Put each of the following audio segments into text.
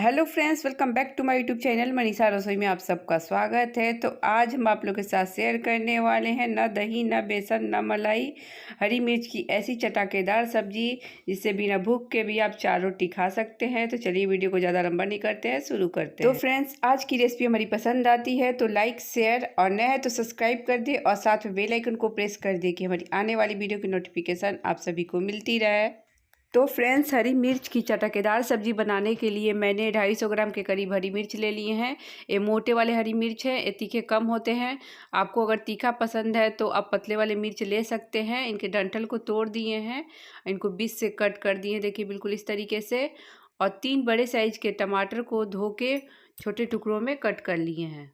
Hello friends, welcome back to my YouTube channel Manisha Rasoi में आप सबका स्वागत है। तो आज हम आप लोगों के साथ शेयर करने वाले हैं न दही, न बेसन, न मलाई, हरी मिर्च की ऐसी चटाकेदार सब्जी जिससे बिना भूख के भी आप 4 रोटी खा सकते हैं। तो चलिए वीडियो को ज़्यादा लंबा नहीं करते हैं, शुरू करते हैं। तो फ्रेंड्स, आज की रेसिपी हमारी पसंद आती है तो लाइक, शेयर और नया है तो सब्सक्राइब कर दे और साथ में बेल आइकन को प्रेस कर दे कि हमारी आने वाली वीडियो की नोटिफिकेशन आप सभी को मिलती रहे। तो फ्रेंड्स, हरी मिर्च की चटकेदार सब्जी बनाने के लिए मैंने 250 ग्राम के करीब हरी मिर्च ले लिए हैं। ये मोटे वाले हरी मिर्च हैं, ये तीखे कम होते हैं। आपको अगर तीखा पसंद है तो आप पतले वाले मिर्च ले सकते हैं। इनके डंठल को तोड़ दिए हैं, इनको बीच से कट कर दिए हैं, देखिए बिल्कुल इस तरीके से। और 3 बड़े साइज के टमाटर को धो के छोटे टुकड़ों में कट कर लिए हैं।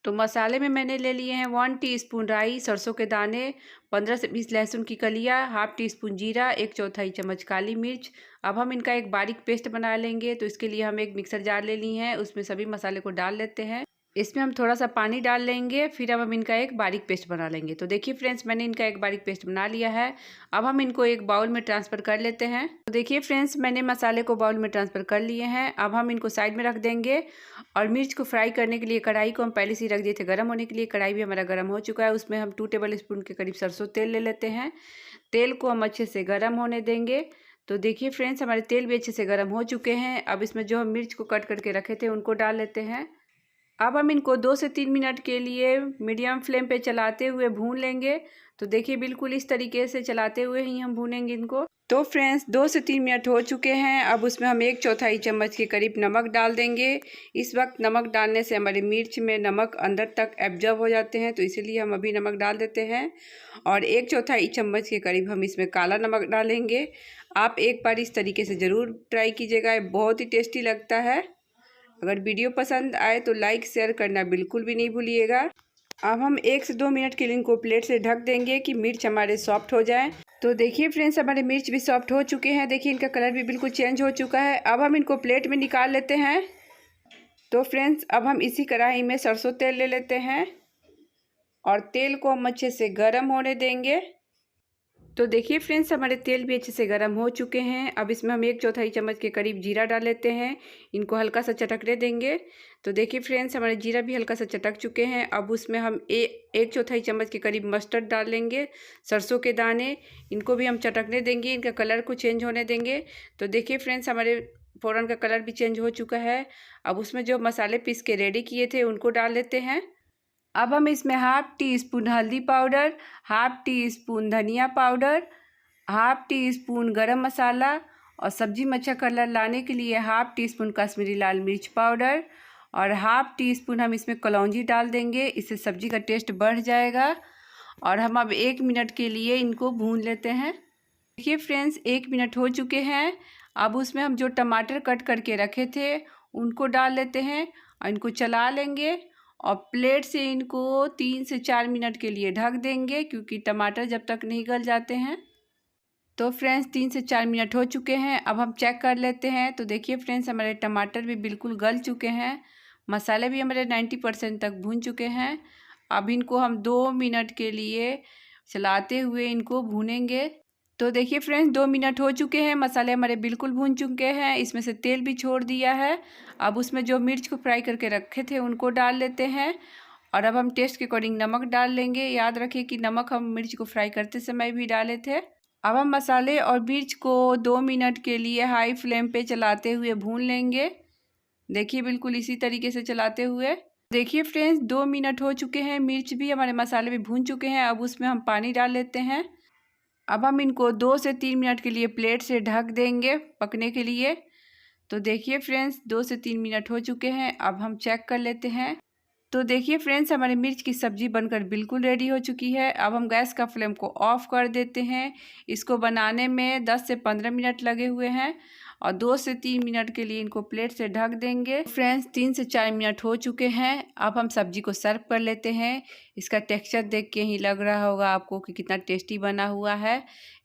तो मसाले में मैंने ले लिए हैं 1 टीस्पून राई, सरसों के दाने, 15 से 20 लहसुन की कलियाँ, हाफ टी स्पून जीरा, 1/4 चम्मच काली मिर्च। अब हम इनका एक बारीक पेस्ट बना लेंगे। तो इसके लिए हम एक मिक्सर जार ले लिए हैं, उसमें सभी मसाले को डाल लेते हैं। इसमें हम थोड़ा सा पानी डाल लेंगे, फिर अब हम इनका एक बारीक पेस्ट बना लेंगे। तो देखिए फ्रेंड्स, मैंने इनका एक बारीक पेस्ट बना लिया है। अब हम इनको एक बाउल में ट्रांसफ़र कर लेते हैं। तो देखिए फ्रेंड्स, मैंने मसाले को बाउल में ट्रांसफ़र कर लिए हैं। अब हम इनको साइड में रख देंगे और मिर्च को फ्राई करने के लिए कढ़ाई को हम पहले से ही रख दिए थे गर्म होने के लिए। कढ़ाई भी हमारा गर्म हो चुका है, उसमें हम 2 टेबल स्पून के करीब सरसों तेल ले लेते हैं। तेल को हम अच्छे से गर्म होने देंगे। तो देखिए फ्रेंड्स, हमारे तेल भी अच्छे से गर्म हो चुके हैं। अब इसमें जो हम मिर्च को कट करके रखे थे उनको डाल लेते हैं। अब हम इनको 2 से 3 मिनट के लिए मीडियम फ्लेम पे चलाते हुए भून लेंगे। तो देखिए बिल्कुल इस तरीके से चलाते हुए ही हम भूनेंगे इनको। तो फ्रेंड्स, 2 से 3 मिनट हो चुके हैं। अब उसमें हम 1/4 चम्मच के करीब नमक डाल देंगे। इस वक्त नमक डालने से हमारे मिर्च में नमक अंदर तक एब्जॉर्ब हो जाते हैं, तो इसीलिए हम अभी नमक डाल देते हैं। और 1/4 चम्मच के करीब हम इसमें काला नमक डालेंगे। आप एक बार इस तरीके से ज़रूर ट्राई कीजिएगा, ये बहुत ही टेस्टी लगता है। अगर वीडियो पसंद आए तो लाइक शेयर करना बिल्कुल भी नहीं भूलिएगा। अब हम 1 से 2 मिनट के लिए इनको प्लेट से ढक देंगे कि मिर्च हमारे सॉफ्ट हो जाए। तो देखिए फ्रेंड्स, हमारे मिर्च भी सॉफ्ट हो चुके हैं। देखिए इनका कलर भी बिल्कुल चेंज हो चुका है। अब हम इनको प्लेट में निकाल लेते हैं। तो फ्रेंड्स, अब हम इसी कढ़ाई में सरसों तेल ले लेते हैं और तेल को हम अच्छे से गर्म होने देंगे। तो देखिए फ्रेंड्स, हमारे तेल भी अच्छे से गर्म हो चुके हैं। अब इसमें हम 1/4 चम्मच के करीब जीरा डाल लेते हैं, इनको हल्का सा चटकने देंगे। तो देखिए फ्रेंड्स, हमारे जीरा भी हल्का सा चटक चुके हैं। अब उसमें हम 1/4 चम्मच के करीब मस्टर्ड डाल लेंगे, सरसों के दाने, इनको भी हम चटकने देंगे, इनका कलर को चेंज होने देंगे। तो देखिए फ्रेंड्स, हमारे फ़ौरन का कलर भी चेंज हो चुका है। अब उसमें जो मसाले पीस के रेडी किए थे उनको डाल लेते हैं। अब हम इसमें हाफ टी स्पून हल्दी पाउडर, हाफ टी स्पून धनिया पाउडर, हाफ टी स्पून गरम मसाला और सब्जी में अच्छा कलर लाने के लिए हाफ टी स्पून कश्मीरी लाल मिर्च पाउडर और हाफ टी स्पून हम इसमें कलौंजी डाल देंगे। इससे सब्जी का टेस्ट बढ़ जाएगा। और हम अब 1 मिनट के लिए इनको भून लेते हैं। देखिए फ्रेंड्स, 1 मिनट हो चुके हैं। अब उसमें हम जो टमाटर कट करके रखे थे उनको डाल लेते हैं और इनको चला लेंगे और प्लेट से इनको 3 से 4 मिनट के लिए ढक देंगे, क्योंकि टमाटर जब तक नहीं गल जाते हैं। तो फ्रेंड्स, 3 से 4 मिनट हो चुके हैं। अब हम चेक कर लेते हैं। तो देखिए फ्रेंड्स, हमारे टमाटर भी बिल्कुल गल चुके हैं, मसाले भी हमारे 90% तक भून चुके हैं। अब इनको हम 2 मिनट के लिए चलाते हुए इनको भूनेंगे। तो देखिए फ्रेंड्स, 2 मिनट हो चुके हैं, मसाले हमारे बिल्कुल भून चुके हैं, इसमें से तेल भी छोड़ दिया है। अब उसमें जो मिर्च को फ्राई करके रखे थे उनको डाल लेते हैं और अब हम टेस्ट के अकॉर्डिंग नमक डाल लेंगे। याद रखिए कि नमक हम मिर्च को फ्राई करते समय भी डाले थे। अब हम मसाले और मिर्च को 2 मिनट के लिए हाई फ्लेम पे चलाते हुए भून लेंगे। देखिए बिल्कुल इसी तरीके से चलाते हुए। देखिए फ्रेंड्स, 2 मिनट हो चुके हैं, मिर्च भी हमारे मसाले भी भून चुके हैं। अब उसमें हम पानी डाल लेते हैं। अब हम इनको 2 से 3 मिनट के लिए प्लेट से ढक देंगे पकने के लिए। तो देखिए फ्रेंड्स, 2 से 3 मिनट हो चुके हैं। अब हम चेक कर लेते हैं। तो देखिए फ्रेंड्स, हमारे मिर्च की सब्ज़ी बनकर बिल्कुल रेडी हो चुकी है। अब हम गैस का फ्लेम को ऑफ़ कर देते हैं। इसको बनाने में 10 से 15 मिनट लगे हुए हैं और 2 से 3 मिनट के लिए इनको प्लेट से ढक देंगे। फ्रेंड्स, 3 से 4 मिनट हो चुके हैं। अब हम सब्ज़ी को सर्व कर लेते हैं। इसका टेक्सचर देख के ही लग रहा होगा आपको कि कितना टेस्टी बना हुआ है।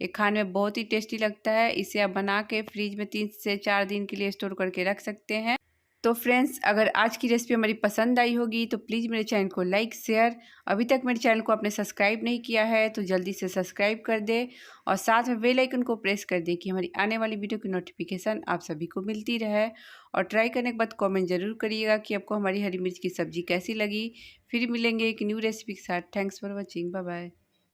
ये खाने में बहुत ही टेस्टी लगता है। इसे आप बना के फ्रिज में 3 से 4 दिन के लिए स्टोर करके रख सकते हैं। तो फ्रेंड्स, अगर आज की रेसिपी हमारी पसंद आई होगी तो प्लीज़ मेरे चैनल को लाइक शेयर, अभी तक मेरे चैनल को आपने सब्सक्राइब नहीं किया है तो जल्दी से सब्सक्राइब कर दे और साथ में बेल आइकन को प्रेस कर दे कि हमारी आने वाली वीडियो की नोटिफिकेशन आप सभी को मिलती रहे। और ट्राई करने के बाद कमेंट ज़रूर करिएगा कि आपको हमारी हरी मिर्च की सब्ज़ी कैसी लगी। फिर मिलेंगे एक न्यू रेसिपी के साथ। Thanks for watching, bye bye.